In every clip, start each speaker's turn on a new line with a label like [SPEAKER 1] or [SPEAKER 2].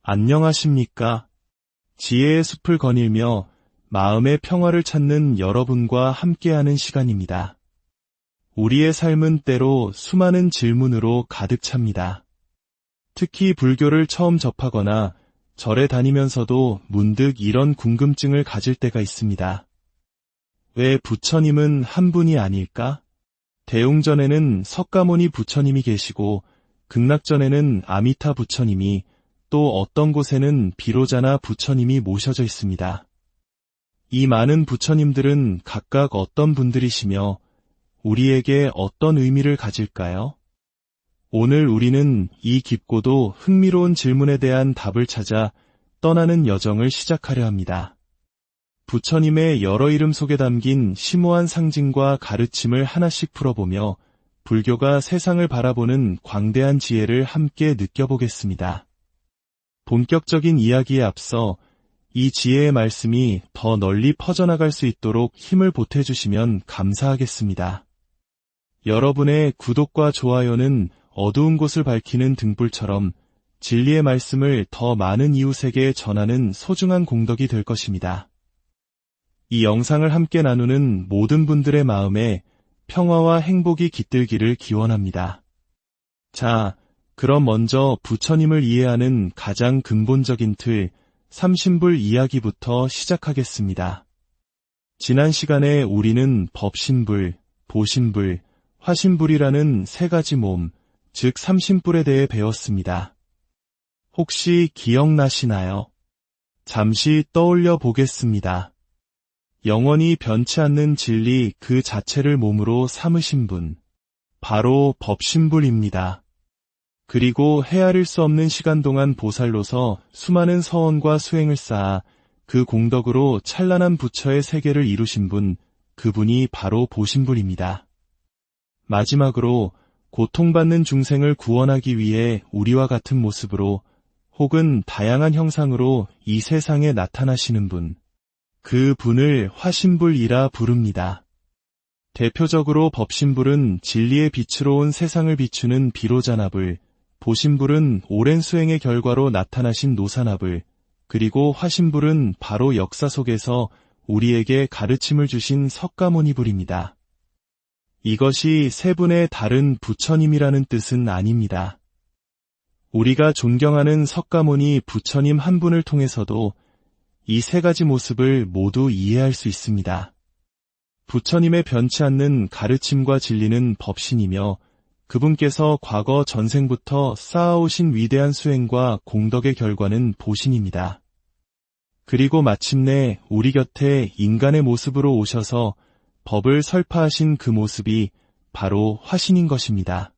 [SPEAKER 1] 안녕하십니까? 지혜의 숲을 거닐며 마음의 평화를 찾는 여러분과 함께하는 시간입니다. 우리의 삶은 때로 수많은 질문으로 가득 찹니다. 특히 불교를 처음 접하거나 절에 다니면서도 문득 이런 궁금증을 가질 때가 있습니다. 왜 부처님은 한 분이 아닐까? 대웅전에는 석가모니 부처님이 계시고 극락전에는 아미타 부처님이, 또 어떤 곳에는 비로자나 부처님이 모셔져 있습니다. 이 많은 부처님들은 각각 어떤 분들이시며 우리에게 어떤 의미를 가질까요? 오늘 우리는 이 깊고도 흥미로운 질문에 대한 답을 찾아 떠나는 여정을 시작하려 합니다. 부처님의 여러 이름 속에 담긴 심오한 상징과 가르침을 하나씩 풀어보며 불교가 세상을 바라보는 광대한 지혜를 함께 느껴보겠습니다. 본격적인 이야기에 앞서 이 지혜의 말씀이 더 널리 퍼져나갈 수 있도록 힘을 보태주시면 감사하겠습니다. 여러분의 구독과 좋아요는 어두운 곳을 밝히는 등불처럼 진리의 말씀을 더 많은 이웃에게 전하는 소중한 공덕이 될 것입니다. 이 영상을 함께 나누는 모든 분들의 마음에 평화와 행복이 깃들기를 기원합니다. 자, 그럼 먼저 부처님을 이해하는 가장 근본적인 틀, 삼신불 이야기부터 시작하겠습니다. 지난 시간에 우리는 법신불, 보신불, 화신불이라는 세 가지 몸, 즉 삼신불에 대해 배웠습니다. 혹시 기억나시나요? 잠시 떠올려 보겠습니다. 영원히 변치 않는 진리 그 자체를 몸으로 삼으신 분, 바로 법신불입니다. 그리고 헤아릴 수 없는 시간 동안 보살로서 수많은 서원과 수행을 쌓아 그 공덕으로 찬란한 부처의 세계를 이루신 분, 그분이 바로 보신불입니다. 마지막으로 고통받는 중생을 구원하기 위해 우리와 같은 모습으로 혹은 다양한 형상으로 이 세상에 나타나시는 분, 그 분을 화신불이라 부릅니다. 대표적으로 법신불은 진리의 빛으로 온 세상을 비추는 비로자나불, 보신불은 오랜 수행의 결과로 나타나신 노사나불, 그리고 화신불은 바로 역사 속에서 우리에게 가르침을 주신 석가모니불입니다. 이것이 세 분의 다른 부처님이라는 뜻은 아닙니다. 우리가 존경하는 석가모니 부처님 한 분을 통해서도 이 세 가지 모습을 모두 이해할 수 있습니다. 부처님의 변치 않는 가르침과 진리는 법신이며 그분께서 과거 전생부터 쌓아오신 위대한 수행과 공덕의 결과는 보신입니다. 그리고 마침내 우리 곁에 인간의 모습으로 오셔서 법을 설파하신 그 모습이 바로 화신인 것입니다.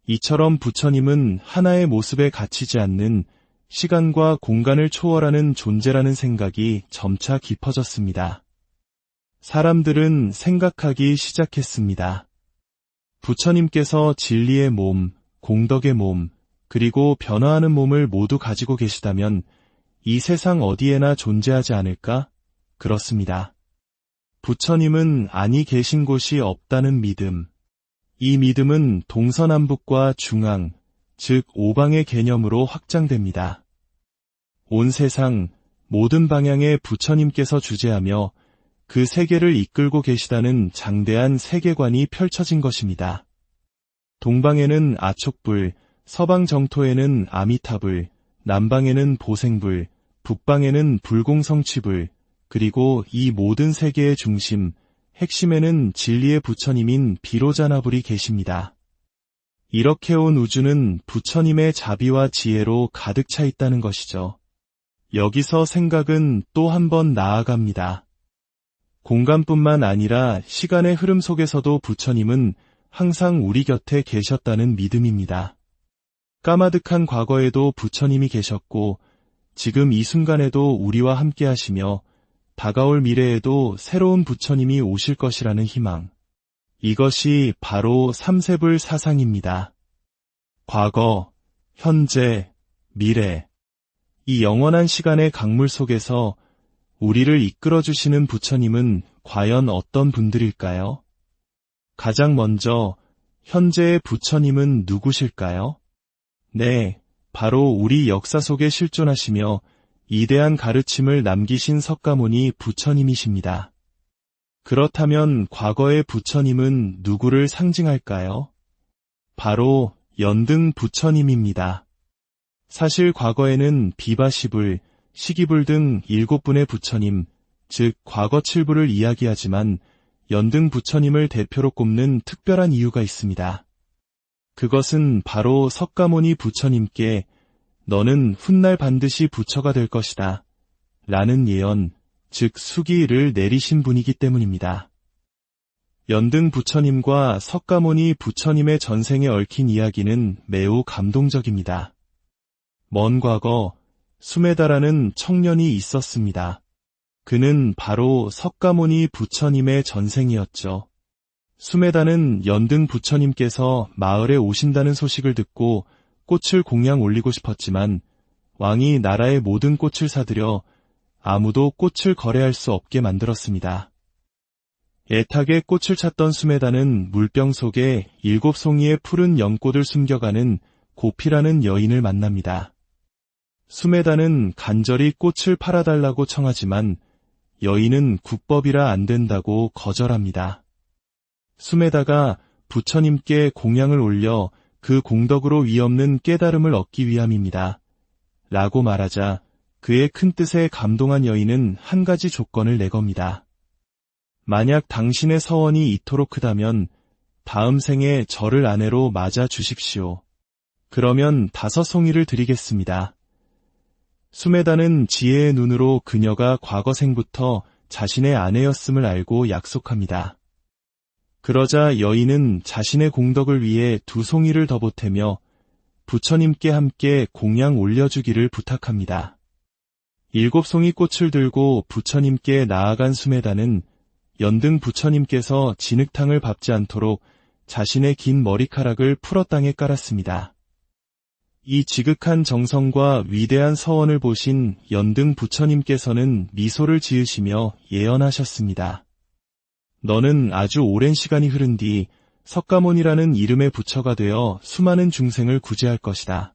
[SPEAKER 1] 이처럼 부처님은 하나의 모습에 갇히지 않는 시간과 공간을 초월하는 존재라는 생각이 점차 깊어졌습니다. 사람들은 생각하기 시작했습니다. 부처님께서 진리의 몸, 공덕의 몸, 그리고 변화하는 몸을 모두 가지고 계시다면 이 세상 어디에나 존재하지 않을까? 그렇습니다. 부처님은 아니 계신 곳이 없다는 믿음. 이 믿음은 동서남북과 중앙, 즉 오방의 개념으로 확장됩니다. 온 세상, 모든 방향에 부처님께서 주재하며 그 세계를 이끌고 계시다는 장대한 세계관이 펼쳐진 것입니다. 동방에는 아촉불, 서방 정토에는 아미타불, 남방에는 보생불, 북방에는 불공성취불, 그리고 이 모든 세계의 중심, 핵심에는 진리의 부처님인 비로자나불이 계십니다. 이렇게 온 우주는 부처님의 자비와 지혜로 가득 차 있다는 것이죠. 여기서 생각은 또 한 번 나아갑니다. 공간뿐만 아니라 시간의 흐름 속에서도 부처님은 항상 우리 곁에 계셨다는 믿음입니다. 까마득한 과거에도 부처님이 계셨고 지금 이 순간에도 우리와 함께 하시며 다가올 미래에도 새로운 부처님이 오실 것이라는 희망. 이것이 바로 삼세불 사상입니다. 과거, 현재, 미래. 이 영원한 시간의 강물 속에서 우리를 이끌어주시는 부처님은 과연 어떤 분들일까요? 가장 먼저 현재의 부처님은 누구실까요? 네, 바로 우리 역사 속에 실존하시며 이대한 가르침을 남기신 석가모니 부처님이십니다. 그렇다면 과거의 부처님은 누구를 상징할까요? 바로 연등 부처님입니다. 사실 과거에는 비바시불, 시기불 등 7분의 부처님, 즉 과거 7부를 이야기하지만 연등 부처님을 대표로 꼽는 특별한 이유가 있습니다. 그것은 바로 석가모니 부처님께 너는 훗날 반드시 부처가 될 것이다 라는 예언, 즉 수기를 내리신 분이기 때문입니다. 연등 부처님과 석가모니 부처님의 전생에 얽힌 이야기는 매우 감동적입니다. 먼 과거 수메다라는 청년이 있었습니다. 그는 바로 석가모니 부처님의 전생이었죠. 수메다는 연등 부처님께서 마을에 오신다는 소식을 듣고 꽃을 공양 올리고 싶었지만 왕이 나라의 모든 꽃을 사들여 아무도 꽃을 거래할 수 없게 만들었습니다. 애타게 꽃을 찾던 수메다는 물병 속에 7송이의 푸른 연꽃을 숨겨가는 고피라는 여인을 만납니다. 수메다는 간절히 꽃을 팔아달라고 청하지만 여인은 국법이라 안 된다고 거절합니다. 수메다가 부처님께 공양을 올려 그 공덕으로 위없는 깨달음을 얻기 위함입니다. 라고 말하자 그의 큰 뜻에 감동한 여인은 한 가지 조건을 내겁니다. 만약 당신의 서원이 이토록 크다면 다음 생에 저를 아내로 맞아 주십시오. 그러면 5송이를 드리겠습니다. 수메다는 지혜의 눈으로 그녀가 과거 생부터 자신의 아내였음을 알고 약속합니다. 그러자 여인은 자신의 공덕을 위해 2송이를 더 보태며 부처님께 함께 공양 올려주기를 부탁합니다. 7송이 꽃을 들고 부처님께 나아간 수메다는 연등 부처님께서 진흙탕을 밟지 않도록 자신의 긴 머리카락을 풀어 땅에 깔았습니다. 이 지극한 정성과 위대한 서원을 보신 연등 부처님께서는 미소를 지으시며 예언하셨습니다. 너는 아주 오랜 시간이 흐른 뒤 석가모니라는 이름의 부처가 되어 수많은 중생을 구제할 것이다.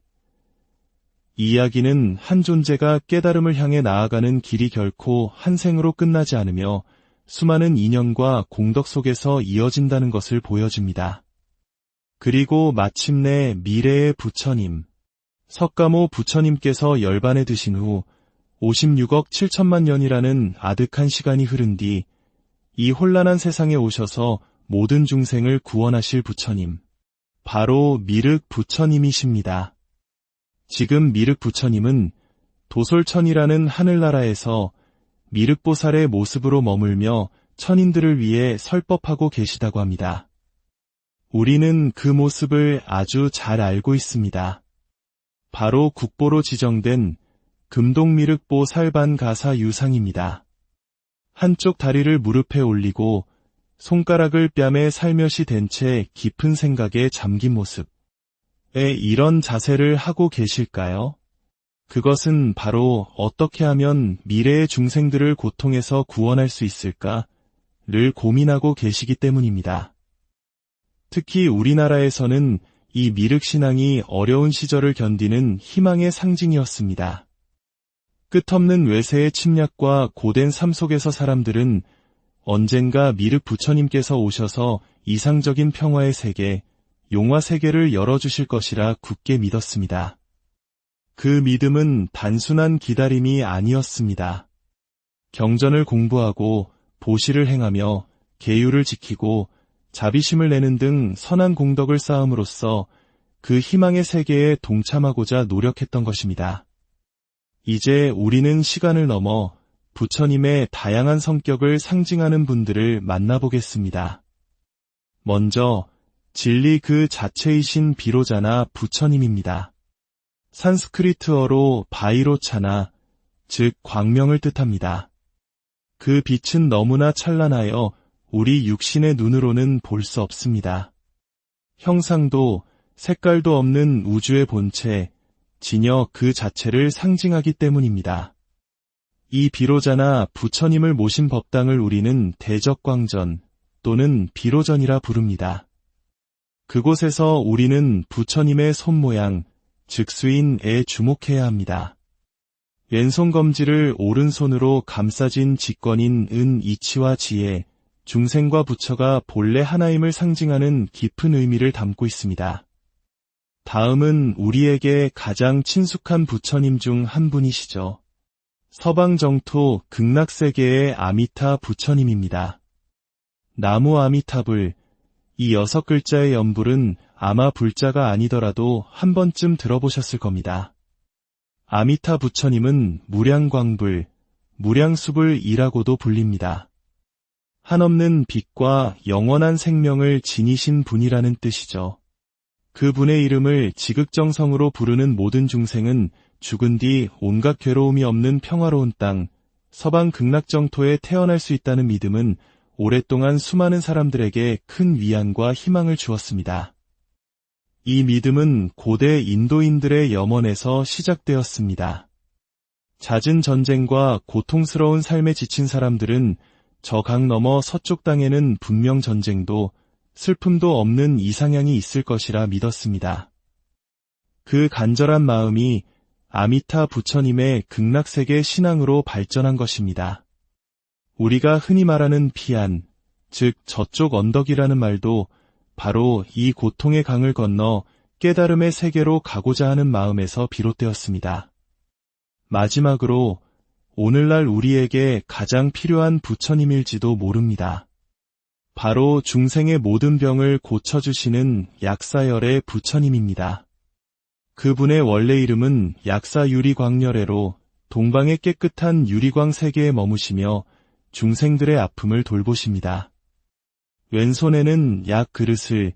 [SPEAKER 1] 이 이야기는 한 존재가 깨달음을 향해 나아가는 길이 결코 한 생으로 끝나지 않으며 수많은 인연과 공덕 속에서 이어진다는 것을 보여줍니다. 그리고 마침내 미래의 부처님, 석가모 부처님께서 열반에 드신 후 56억 7천만 년이라는 아득한 시간이 흐른 뒤 이 혼란한 세상에 오셔서 모든 중생을 구원하실 부처님, 바로 미륵 부처님이십니다. 지금 미륵 부처님은 도솔천이라는 하늘나라에서 미륵보살의 모습으로 머물며 천인들을 위해 설법하고 계시다고 합니다. 우리는 그 모습을 아주 잘 알고 있습니다. 바로 국보로 지정된 금동미륵보 살반가사 유상입니다. 한쪽 다리를 무릎에 올리고 손가락을 뺨에 살며시 댄 채 깊은 생각에 잠긴 모습. 이런 자세를 하고 계실까요? 그것은 바로 어떻게 하면 미래의 중생들을 고통에서 구원할 수 있을까를 고민하고 계시기 때문입니다. 특히 우리나라에서는 이 미륵신앙이 어려운 시절을 견디는 희망의 상징이었습니다. 끝없는 외세의 침략과 고된 삶 속에서 사람들은 언젠가 미륵 부처님께서 오셔서 이상적인 평화의 세계, 용화 세계를 열어주실 것이라 굳게 믿었습니다. 그 믿음은 단순한 기다림이 아니었습니다. 경전을 공부하고 보시를 행하며 계율을 지키고 자비심을 내는 등 선한 공덕을 쌓음으로써 그 희망의 세계에 동참하고자 노력했던 것입니다. 이제 우리는 시간을 넘어 부처님의 다양한 성격을 상징하는 분들을 만나보겠습니다. 먼저 진리 그 자체이신 비로자나 부처님입니다. 산스크리트어로 바이로차나, 즉 광명을 뜻합니다. 그 빛은 너무나 찬란하여 우리 육신의 눈으로는 볼 수 없습니다. 형상도 색깔도 없는 우주의 본체, 진여 그 자체를 상징하기 때문입니다. 이 비로자나 부처님을 모신 법당을 우리는 대적광전 또는 비로전이라 부릅니다. 그곳에서 우리는 부처님의 손모양, 즉수인에 주목해야 합니다. 왼손 검지를 오른손으로 감싸진 직권인 은 이치와 지혜, 중생과 부처가 본래 하나임을 상징하는 깊은 의미를 담고 있습니다. 다음은 우리에게 가장 친숙한 부처님 중 한 분이시죠. 서방 정토 극락세계의 아미타 부처님입니다. 나무 아미타불, 이 6글자의 연불은 아마 불자가 아니더라도 한 번쯤 들어보셨을 겁니다. 아미타 부처님은 무량광불, 무량수불이라고도 불립니다. 한없는 빛과 영원한 생명을 지니신 분이라는 뜻이죠. 그분의 이름을 지극정성으로 부르는 모든 중생은 죽은 뒤 온갖 괴로움이 없는 평화로운 땅, 서방 극락정토에 태어날 수 있다는 믿음은 오랫동안 수많은 사람들에게 큰 위안과 희망을 주었습니다. 이 믿음은 고대 인도인들의 염원에서 시작되었습니다. 잦은 전쟁과 고통스러운 삶에 지친 사람들은 저 강 너머 서쪽 땅에는 분명 전쟁도 슬픔도 없는 이상향이 있을 것이라 믿었습니다. 그 간절한 마음이 아미타 부처님의 극락세계 신앙으로 발전한 것입니다. 우리가 흔히 말하는 피안, 즉 저쪽 언덕이라는 말도 바로 이 고통의 강을 건너 깨달음의 세계로 가고자 하는 마음에서 비롯되었습니다. 마지막으로 오늘날 우리에게 가장 필요한 부처님일지도 모릅니다. 바로 중생의 모든 병을 고쳐주시는 약사열의 부처님입니다. 그분의 원래 이름은 약사유리광열애로 동방의 깨끗한 유리광 세계에 머무시며 중생들의 아픔을 돌보십니다. 왼손에는 약 그릇을,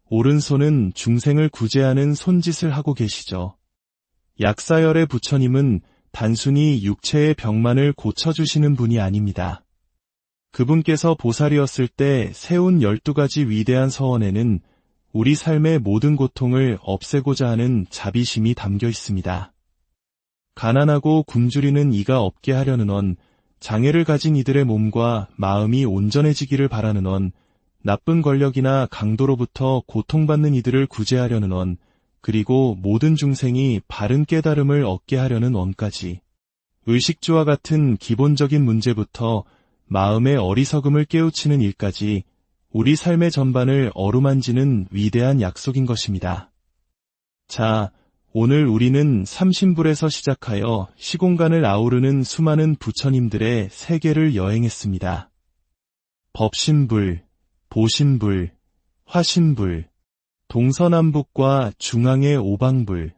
[SPEAKER 1] 오른손은 중생을 구제하는 손짓을 하고 계시죠. 약사열의 부처님은 단순히 육체의 병만을 고쳐주시는 분이 아닙니다. 그분께서 보살이었을 때 세운 12가지 위대한 서원에는 우리 삶의 모든 고통을 없애고자 하는 자비심이 담겨 있습니다. 가난하고 굶주리는 이가 없게 하려는 원, 장애를 가진 이들의 몸과 마음이 온전해지기를 바라는 원, 나쁜 권력이나 강도로부터 고통받는 이들을 구제하려는 원, 그리고 모든 중생이 바른 깨달음을 얻게 하려는 원까지, 의식주와 같은 기본적인 문제부터 마음의 어리석음을 깨우치는 일까지 우리 삶의 전반을 어루만지는 위대한 약속인 것입니다. 자, 오늘 우리는 삼신불에서 시작하여 시공간을 아우르는 수많은 부처님들의 세계를 여행했습니다. 법신불, 보신불, 화신불, 동서남북과 중앙의 오방불,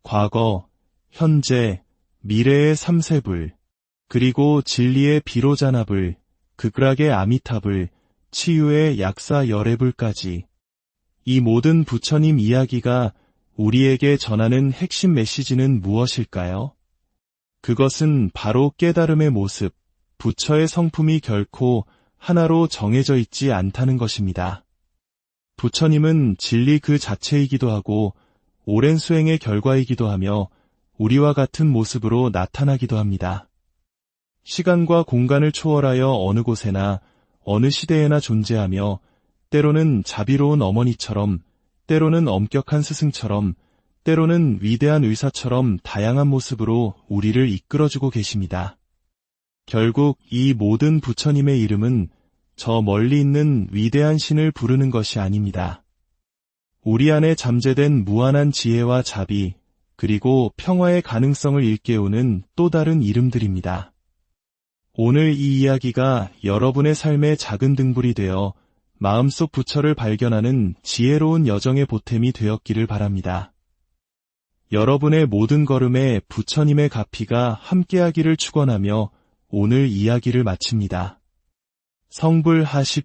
[SPEAKER 1] 과거, 현재, 미래의 삼세불, 그리고 진리의 비로자나불, 극락의 아미타불, 치유의 약사열애불까지, 이 모든 부처님 이야기가 우리에게 전하는 핵심 메시지는 무엇일까요? 그것은 바로 깨달음의 모습, 부처의 성품이 결코 하나로 정해져 있지 않다는 것입니다. 부처님은 진리 그 자체이기도 하고 오랜 수행의 결과이기도 하며 우리와 같은 모습으로 나타나기도 합니다. 시간과 공간을 초월하여 어느 곳에나 어느 시대에나 존재하며 때로는 자비로운 어머니처럼, 때로는 엄격한 스승처럼, 때로는 위대한 의사처럼 다양한 모습으로 우리를 이끌어주고 계십니다. 결국 이 모든 부처님의 이름은 저 멀리 있는 위대한 신을 부르는 것이 아닙니다. 우리 안에 잠재된 무한한 지혜와 자비, 그리고 평화의 가능성을 일깨우는 또 다른 이름들입니다. 오늘 이 이야기가 여러분의 삶의 작은 등불이 되어 마음속 부처를 발견하는 지혜로운 여정의 보탬이 되었기를 바랍니다. 여러분의 모든 걸음에 부처님의 가피가 함께하기를 축원하며 오늘 이야기를 마칩니다. 성불하십시오.